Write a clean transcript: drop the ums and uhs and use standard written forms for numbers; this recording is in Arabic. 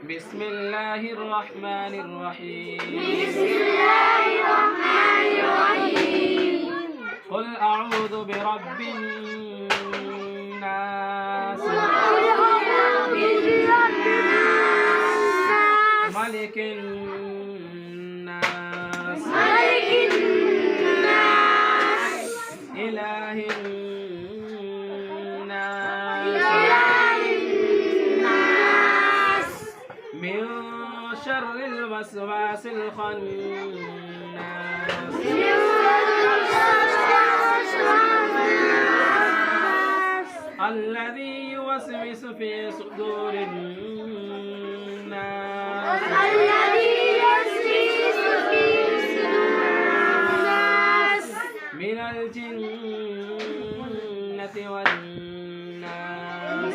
بسم الله الرحمن الرحيم قل أعوذ برب الناس ملك الناس إله الناس من شر الوسواس الخناس الذي يوسوس في صدور الناس من الجنة والناس